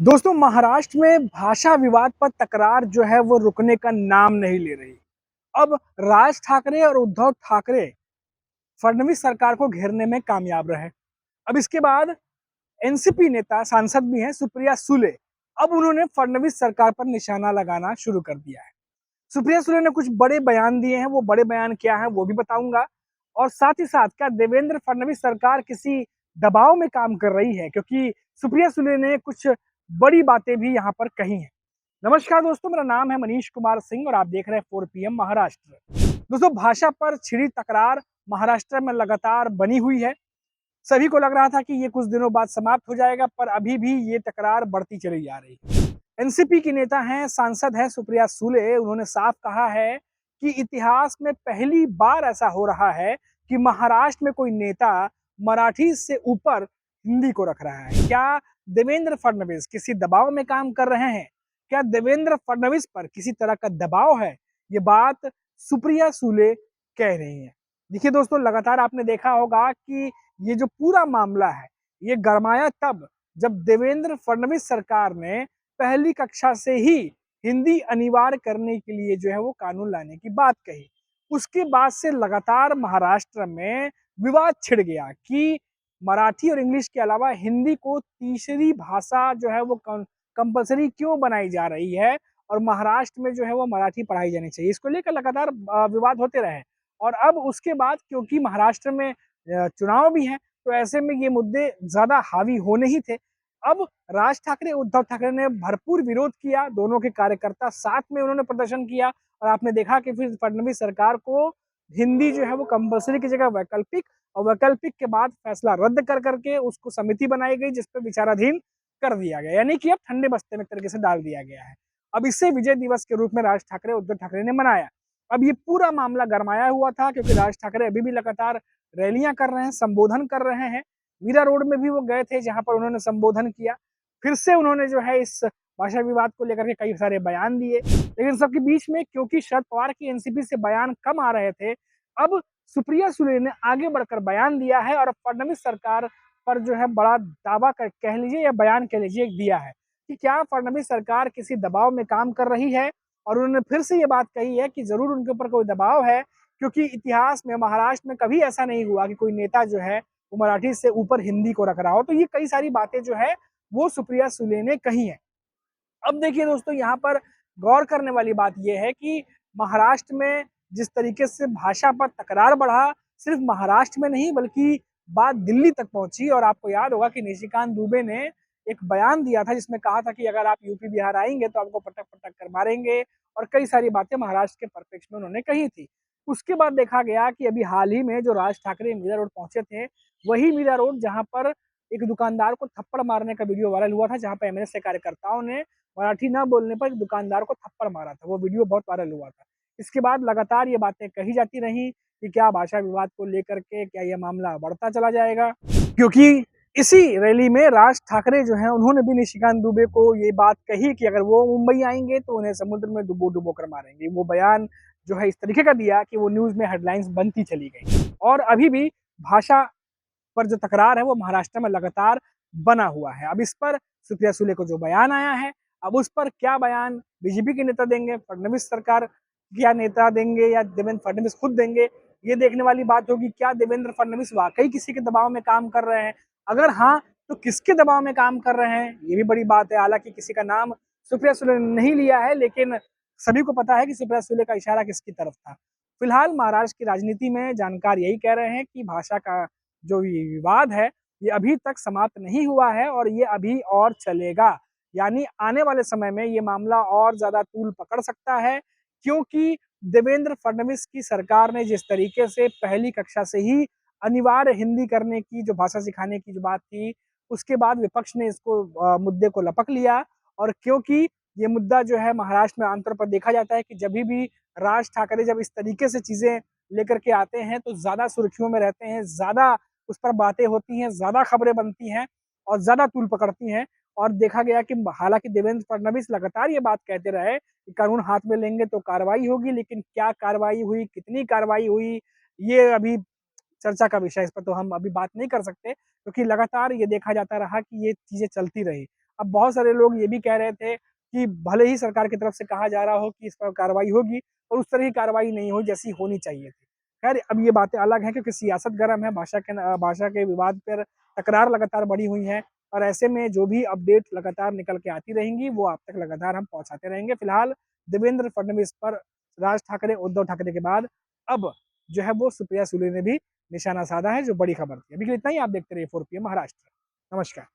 दोस्तों, महाराष्ट्र में भाषा विवाद पर तकरार जो है वो रुकने का नाम नहीं ले रही। अब राज ठाकरे और उद्धव ठाकरे फडणवीस सरकार को घेरने में कामयाब रहे। अब इसके बाद एनसीपी नेता सांसद भी हैं सुप्रिया सुले। अब उन्होंने फडणवीस सरकार पर निशाना लगाना शुरू कर दिया है। सुप्रिया सुले ने कुछ बड़े बयान दिए हैं, वो बड़े बयान क्या है वो भी बताऊंगा। और साथ ही साथ क्या देवेंद्र फडणवीस सरकार किसी दबाव में काम कर रही है, क्योंकि सुप्रिया सुले ने कुछ बड़ी बातें भी यहाँ पर कही हैं। नमस्कार दोस्तों, मेरा नाम है मनीष कुमार सिंह और आप देख रहे हैं 4 PM महाराष्ट्र। दोस्तों, भाषा पर छिड़ी तकरार महाराष्ट्र में लगातार बनी हुई है। सभी को लग रहा था कि ये कुछ दिनों बाद समाप्त हो जाएगा, पर अभी भी ये तकरार बढ़ती चली जा रही है। एनसीपी की नेता हैं, सांसद हैं सुप्रिया सुले। उन्होंने साफ कहा है कि इतिहास में पहली बार ऐसा हो रहा है कि महाराष्ट्र में कोई नेता मराठी से ऊपर हिंदी को रख रहा है। क्या देवेंद्र फडणवीस किसी दबाव में काम कर रहे हैं? क्या देवेंद्र फडणवीस पर किसी तरह का दबाव है? ये बात सुप्रिया सुले कह रही हैं। देखिए दोस्तों, लगातार आपने देखा होगा कि ये जो पूरा मामला है, ये गरमाया तब जब देवेंद्र फडणवीस सरकार ने पहली कक्षा से ही हिंदी अनिवार्य करने के लिए जो है वो कानून लाने की बात कही। उसके बाद से लगातार महाराष्ट्र में विवाद छिड़ गया कि मराठी और इंग्लिश के अलावा हिंदी को तीसरी भाषा जो है वो कंपलसरी क्यों बनाई जा रही है, और महाराष्ट्र में जो है वो मराठी पढ़ाई जानी चाहिए। इसको लेकर लगातार विवाद होते रहे। और अब उसके बाद क्योंकि महाराष्ट्र में चुनाव भी है, तो ऐसे में ये मुद्दे ज्यादा हावी होने ही थे। अब राज ठाकरे उद्धव ठाकरे ने भरपूर विरोध किया, दोनों के कार्यकर्ता साथ में उन्होंने प्रदर्शन किया। और आपने देखा कि फिर फडणवीस सरकार को हिंदी जो है वो कंपलसरी की जगह वैकल्पिक, और वैकल्पिक के बाद फैसला रद्द कर करके उसको समिति बनाई गई जिसपे विचाराधीन कर दिया गया, यानी कि अब ठंडे बस्ते में एक तरीके से डाल दिया गया है। अब इसे विजय दिवस के रूप में राज ठाकरे उद्धव ठाकरे ने मनाया। अब ये पूरा मामला गरमाया हुआ था क्योंकि राज ठाकरे अभी भी लगातार रैलियां कर रहे हैं, संबोधन कर रहे हैं। मीरा रोड में भी वो गए थे जहां पर उन्होंने संबोधन किया। फिर से उन्होंने जो है इस भाषा विवाद को लेकर के कई सारे बयान दिए, लेकिन सबके बीच में क्योंकि शरद पवार की एनसीपी से बयान कम आ रहे थे, अब सुप्रिया सुले ने आगे बढ़कर बयान दिया है और फडणवीस सरकार पर जो है बड़ा दावा कह लीजिए या बयान कह लीजिए दिया है कि क्या फडणवीस सरकार किसी दबाव में काम कर रही है। और उन्होंने फिर से ये बात कही है कि जरूर उनके ऊपर कोई दबाव है, क्योंकि इतिहास में महाराष्ट्र में कभी ऐसा नहीं हुआ कि कोई नेता जो है वो मराठी से ऊपर हिंदी को रख रहा हो। तो ये कई सारी बातें जो है वो सुप्रिया सुले ने कही है। अब देखिए दोस्तों, यहाँ पर गौर करने वाली बात यह है कि महाराष्ट्र में जिस तरीके से भाषा पर तकरार बढ़ा, सिर्फ महाराष्ट्र में नहीं बल्कि बात दिल्ली तक पहुंची। और आपको याद होगा कि निशिकांत दुबे ने एक बयान दिया था जिसमें कहा था कि अगर आप यूपी बिहार आएंगे तो आपको पटक पटक कर मारेंगे, और कई सारी बातें महाराष्ट्र के परिप्रेक्ष्य में उन्होंने कही थी। उसके बाद देखा गया कि अभी हाल ही में जो राज ठाकरे मीरा रोड पहुंचे थे, वही मीरा रोड जहां पर एक दुकानदार को थप्पड़ मारने का वीडियो वायरल हुआ था, जहां पर एमएनएस के कार्यकर्ताओं ने मराठी न बोलने पर एक दुकानदार को थप्पड़ मारा था। वो वीडियो बहुत वायरल हुआ था। इसके बाद लगातार ये बातें कही जाती रही कि क्या भाषा विवाद को लेकर के क्या ये मामला बढ़ता चला जाएगा, क्योंकि इसी रैली में राज ठाकरे जो हैं उन्होंने भी निशिकांत दुबे को ये बात कही कि अगर वो मुंबई आएंगे तो उन्हें समुद्र में डुबो डुबो कर मारेंगे। वो बयान जो है इस तरीके का दिया कि वो न्यूज में हेडलाइंस बनती चली गई। और अभी भी भाषा पर जो तकरार है वो महाराष्ट्र में लगातार बना हुआ है। अब इस पर सुप्रिया सुले को जो बयान आया है, अब उस पर क्या बयान बीजेपी के नेता देंगे, फडणवीस सरकार क्या नेता देंगे, या देवेंद्र फडणवीस खुद देंगे, ये देखने वाली बात होगी। क्या देवेंद्र फडणवीस वाकई किसी के दबाव में काम कर रहे हैं? अगर हाँ, तो किसके दबाव में काम कर रहे हैं, ये भी बड़ी बात है। हालांकि किसी का नाम सुप्रिया सुले ने नहीं लिया है, लेकिन सभी को पता है कि सुप्रिया सुले का इशारा किसकी तरफ था। फिलहाल महाराष्ट्र की राजनीति में जानकार यही कह रहे हैं कि भाषा का जो ये विवाद है ये अभी तक समाप्त नहीं हुआ है और ये अभी और चलेगा। यानी आने वाले समय में ये मामला और ज्यादा तूल पकड़ सकता है, क्योंकि देवेंद्र फडणवीस की सरकार ने जिस तरीके से पहली कक्षा से ही अनिवार्य हिंदी करने की जो भाषा सिखाने की जो बात थी, उसके बाद विपक्ष ने इसको मुद्दे को लपक लिया। और क्योंकि ये मुद्दा जो है महाराष्ट्र में आमतौर पर देखा जाता है कि जब भी राज ठाकरे जब इस तरीके से चीजें लेकर के आते हैं तो ज्यादा सुर्खियों में रहते हैं, ज्यादा उस पर बातें होती हैं, ज्यादा खबरें बनती हैं और ज्यादा तूल पकड़ती हैं। और देखा गया कि हालांकि देवेंद्र फडणवीस लगातार ये बात कहते रहे कि कानून हाथ में लेंगे तो कार्रवाई होगी, लेकिन क्या कार्रवाई हुई, कितनी कार्रवाई हुई, ये अभी चर्चा का विषय। इस पर तो हम अभी बात नहीं कर सकते, क्योंकि लगातार ये देखा जाता रहा कि ये चीजें चलती रही। अब बहुत सारे लोग ये भी कह रहे थे कि भले ही सरकार की तरफ से कहा जा रहा हो कि इस पर कार्रवाई होगी, और उस तरह की कार्रवाई नहीं हुई जैसी होनी चाहिए थी। खैर, अब ये बातें अलग हैं क्योंकि सियासत गर्म है, भाषा के विवाद पर तकरार लगातार बढ़ी हुई है, और ऐसे में जो भी अपडेट लगातार निकल के आती रहेंगी, वो आप तक लगातार हम पहुँचाते रहेंगे। फिलहाल देवेंद्र फडणवीस पर राज ठाकरे, उद्धव ठाकरे के बाद अब जो है वो सुप्रिया सुले ने भी निशाना साधा है, जो बड़ी खबर थी। अभी के लिए इतना ही। आप देखते रहिए 4 PM महाराष्ट्र। नमस्कार।